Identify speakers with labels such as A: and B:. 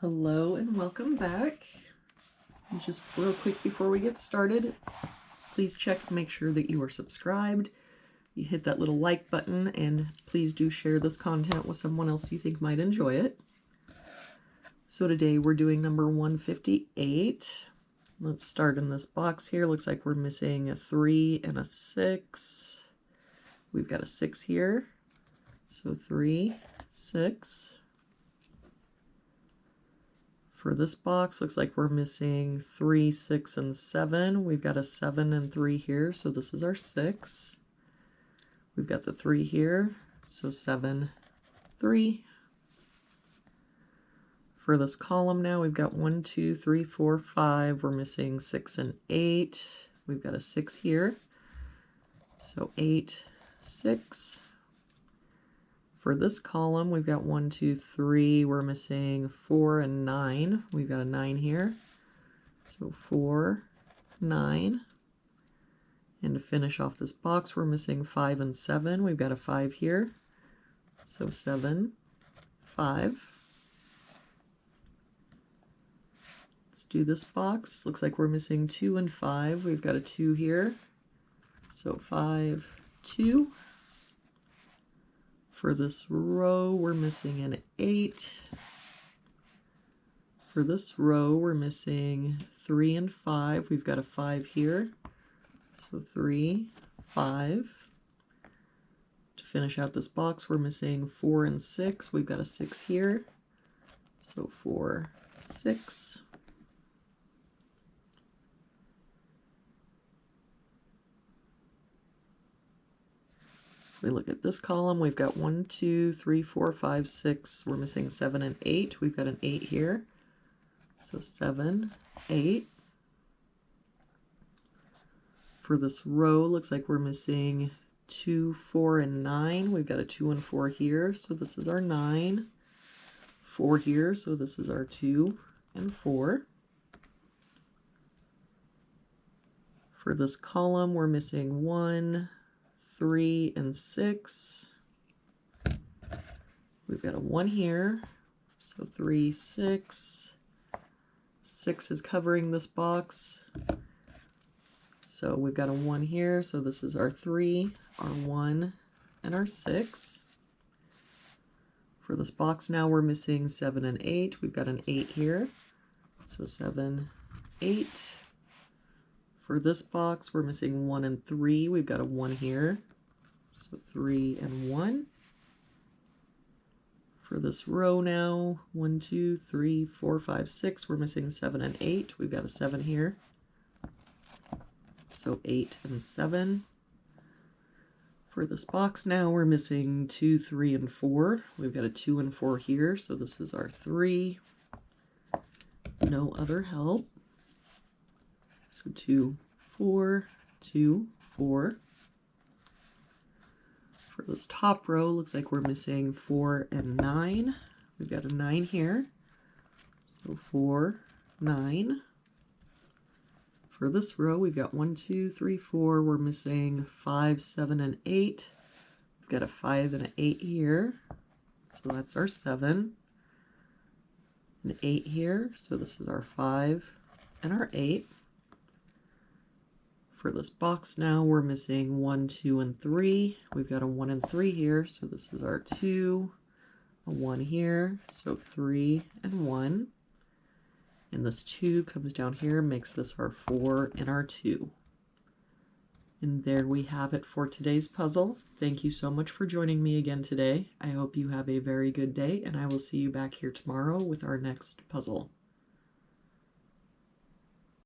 A: Hello and welcome back. Just real quick before we get started, please check and make sure that you are subscribed. You hit that little like button, and please do share this content with someone else you think might enjoy it. So today we're doing number 158. Let's start in this box here. Looks like we're missing a 3 and a 6. We've got a 6 here. So 3, 6. For this box, looks like we're missing 3, 6, and 7. We've got a 7 and 3 here, so this is our 6. We've got the 3 here, so 7, 3. For this column now, we've got 1, 2, 3, 4, 5. We're missing 6 and 8. We've got a 6 here, so 8, 6. For this column, we've got 1, 2, 3. We're missing 4 and 9. We've got a 9 here. So 4, 9. And to finish off this box, we're missing 5 and 7. We've got a 5 here. So 7, 5. Let's do this box. Looks like we're missing 2 and 5. We've got a 2 here. So 5, 2. For this row, we're missing an 8. For this row, we're missing 3 and 5. We've got a 5 here. So 3, 5. To finish out this box, we're missing 4 and 6. We've got a 6 here. So 4, 6. We look at this column, we've got 1, 2, 3, 4, 5, 6. We're missing 7 and 8. We've got an 8 here. So 7, 8. For this row, looks like we're missing 2, 4, and 9. We've got a 2 and 4 here. So this is our 9. 4 here. So this is our 2 and 4. For this column, we're missing 1, 3, and 6. We've got a 1 here, so 3, 6. 6 is covering this box. So we've got a 1 here, so this is our 3, our 1, and our 6. For this box now, we're missing 7 and 8. We've got an 8 here, so 7, 8. For this box, we're missing 1 and 3. We've got a 1 here, so 3 and 1. For this row now, 1, 2, 3, 4, 5, 6. We're missing 7 and 8. We've got a 7 here, so 8 and 7. For this box now, we're missing 2, 3, and 4. We've got a 2 and 4 here, so this is our 3. No other help. So 2, 4, 2, 4. For this top row, looks like we're missing 4 and 9. We've got a 9 here. So 4, 9. For this row, we've got 1, 2, 3, 4. We're missing 5, 7, and 8. We've got a 5 and an 8 here. So that's our 7. An 8 here. So this is our 5 and our 8. For this box now, we're missing 1, 2, and 3. We've got a 1 and 3 here, so this is our 2. A 1 here, so 3 and 1. And this 2 comes down here, makes this our 4 and our 2. And there we have it for today's puzzle. Thank you so much for joining me again today. I hope you have a very good day, and I will see you back here tomorrow with our next puzzle.